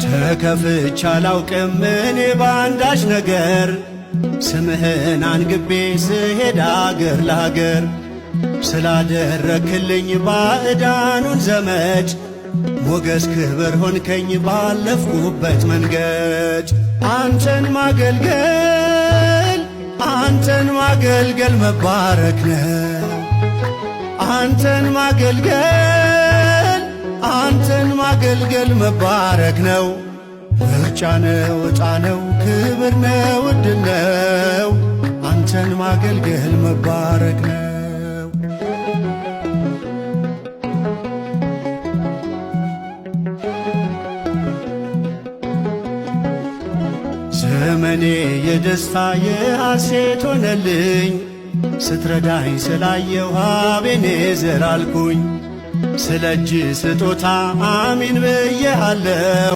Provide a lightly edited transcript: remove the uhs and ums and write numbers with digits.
ተከፍቼ አላውቅም እኔ ባንዳች ነገር ስምህን አንግቤ ስሄድ አገር ለአገር ስላደረክልኝ ባዕዳኑን ዘመድ ሞገስ ክብር ሆንከኝ ባለፍኩበት መንገድ አንተን ማገልገል መባረክ ነው። አንተን ማገልገል መባረክ ነው። ምርጫ ነው፣ ዕጣ ነው፣ ክብር ነው፣ ዕድል ነው። አንተን ማገልገል መባረክ ነው። ዘመኔ የደስታ የሐሴት ሆነልኝ ስትረዳኝ ስላየው አቤኔዘር አልኩኝ። ስለ እጅ ስጦታ አሚን ብዬሃለሁ።